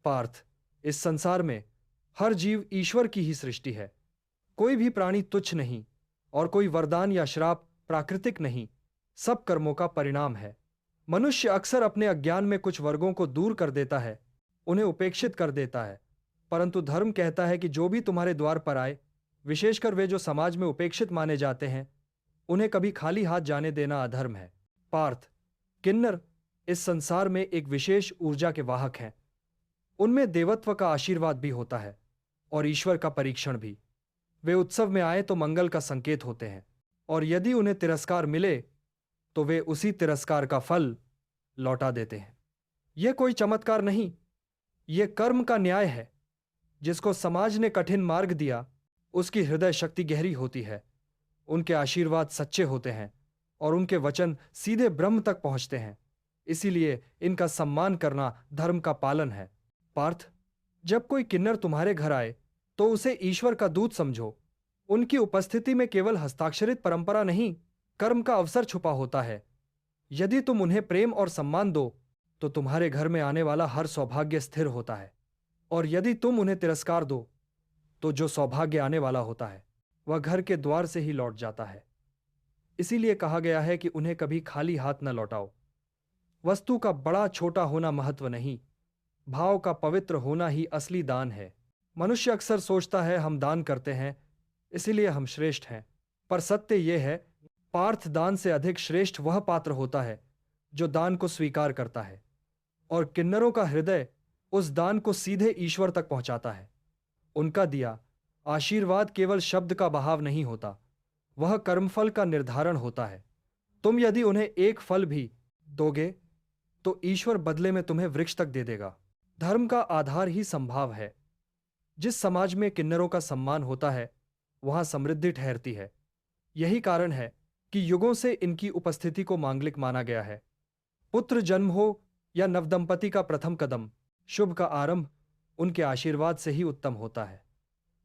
पार्थ, इस संसार में हर जीव ईश्वर की ही सृष्टि है। कोई भी प्राणी तुच्छ नहीं और कोई वरदान या श्राप प्राकृतिक नहीं, सब कर्मों का परिणाम है। मनुष्य अक्सर अपने अज्ञान में कुछ वर्गों को दूर कर देता है, उन्हें उपेक्षित कर देता है, परंतु धर्म कहता है कि जो भी तुम्हारे द्वार पर आए, विशेषकर वे जो समाज में उपेक्षित माने जाते हैं, उन्हें कभी खाली हाथ जाने देना अधर्म है। पार्थ, किन्नर इस संसार में एक विशेष ऊर्जा के वाहक हैं। उनमें देवत्व का आशीर्वाद भी होता है और ईश्वर का परीक्षण भी। वे उत्सव में आए तो मंगल का संकेत होते हैं, और यदि उन्हें तिरस्कार मिले तो वे उसी तिरस्कार का फल लौटा देते हैं। यह कोई चमत्कार नहीं, यह कर्म का न्याय है। जिसको समाज ने कठिन मार्ग दिया, उसकी हृदय शक्ति गहरी होती है, उनके आशीर्वाद सच्चे होते हैं और उनके वचन सीधे ब्रह्म तक पहुंचते हैं। इसीलिए इनका सम्मान करना धर्म का पालन है। पार्थ, जब कोई किन्नर तुम्हारे घर आए तो उसे ईश्वर का दूत समझो। उनकी उपस्थिति में केवल हस्ताक्षरित परंपरा नहीं, कर्म का अवसर छुपा होता है। यदि तुम उन्हें प्रेम और सम्मान दो तो तुम्हारे घर में आने वाला हर सौभाग्य स्थिर होता है, और यदि तुम उन्हें तिरस्कार दो तो जो सौभाग्य आने वाला होता है वह घर के द्वार से ही लौट जाता है। इसीलिए कहा गया है कि उन्हें कभी खाली हाथ न लौटाओ। वस्तु का बड़ा छोटा होना महत्व नहीं, भाव का पवित्र होना ही असली दान है। मनुष्य अक्सर सोचता है हम दान करते हैं इसीलिए हम श्रेष्ठ हैं, पर सत्य यह है, पार्थ, दान से अधिक श्रेष्ठ वह पात्र होता है जो दान को स्वीकार करता है, और किन्नरों का हृदय उस दान को सीधे ईश्वर तक पहुंचाता है। उनका दिया आशीर्वाद केवल शब्द का बहाव नहीं होता, वह कर्मफल का निर्धारण होता है। तुम यदि उन्हें एक फल भी दोगे तो ईश्वर बदले में तुम्हें वृक्ष तक दे देगा। धर्म का आधार ही संभाव है। जिस समाज में किन्नरों का सम्मान होता है वहां समृद्धि ठहरती है। यही कारण है कि युगों से इनकी उपस्थिति को मांगलिक माना गया है। पुत्र जन्म हो या नवदंपति का प्रथम कदम, शुभ का आरंभ उनके आशीर्वाद से ही उत्तम होता है,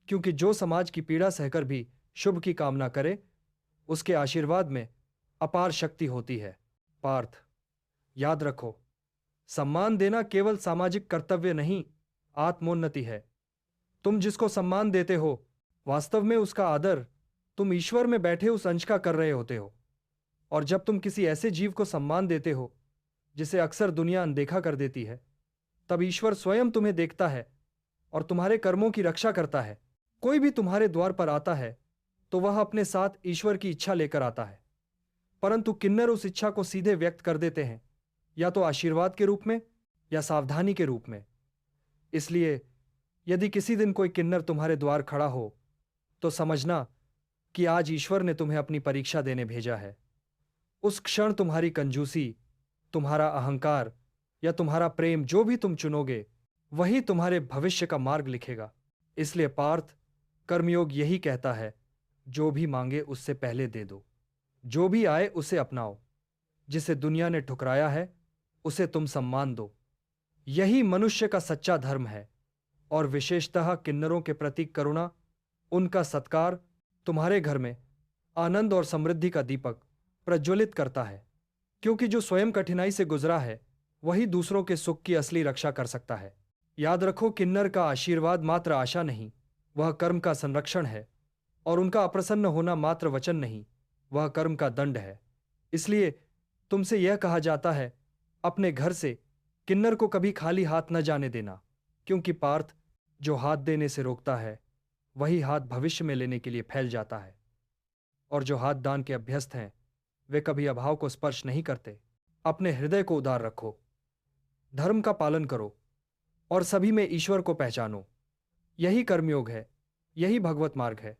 क्योंकि जो समाज की पीड़ा सहकर भी शुभ की कामना करे, उसके आशीर्वाद में अपार शक्ति होती है। पार्थ, याद रखो, सम्मान देना केवल सामाजिक कर्तव्य नहीं, आत्मोन्नति है। तुम जिसको सम्मान देते हो, वास्तव में उसका आदर तुम ईश्वर में बैठे उस अंश का कर रहे होते हो। और जब तुम किसी ऐसे जीव को सम्मान देते हो जिसे अक्सर दुनिया अनदेखा कर देती है, तब ईश्वर स्वयं तुम्हें देखता है और तुम्हारे कर्मों की रक्षा करता है। कोई भी तुम्हारे द्वार पर आता है तो वह अपने साथ ईश्वर की इच्छा लेकर आता है, परंतु किन्नर उस इच्छा को सीधे व्यक्त कर देते हैं, या तो आशीर्वाद के रूप में या सावधानी के रूप में। इसलिए यदि किसी दिन कोई किन्नर तुम्हारे द्वार खड़ा हो तो समझना कि आज ईश्वर ने तुम्हें अपनी परीक्षा देने भेजा है। उस क्षण तुम्हारी कंजूसी, तुम्हारा अहंकार या तुम्हारा प्रेम, जो भी तुम चुनोगे, वही तुम्हारे भविष्य का मार्ग लिखेगा। इसलिए पार्थ, कर्मयोग यही कहता है, जो भी मांगे उससे पहले दे दो, जो भी आए उसे अपनाओ, जिसे दुनिया ने ठुकराया है उसे तुम सम्मान दो। यही मनुष्य का सच्चा धर्म है, और विशेषतः किन्नरों के प्रति करुणा, उनका सत्कार तुम्हारे घर में आनंद और समृद्धि का दीपक प्रज्वलित करता है, क्योंकि जो स्वयं कठिनाई से गुजरा है वही दूसरों के सुख की असली रक्षा कर सकता है। याद रखो, किन्नर का आशीर्वाद मात्र आशा नहीं, वह कर्म का संरक्षण है, और उनका अप्रसन्न होना मात्र वचन नहीं, वह कर्म का दंड है। इसलिए तुमसे यह कहा जाता है, अपने घर से किन्नर को कभी खाली हाथ न जाने देना, क्योंकि पार्थ, जो हाथ देने से रोकता है वही हाथ भविष्य में लेने के लिए फैल जाता है, और जो हाथ दान के अभ्यस्त हैं वे कभी अभाव को स्पर्श नहीं करते। अपने हृदय को उदार रखो, धर्म का पालन करो और सभी में ईश्वर को पहचानो। यही कर्मयोग है, यही भगवत मार्ग है।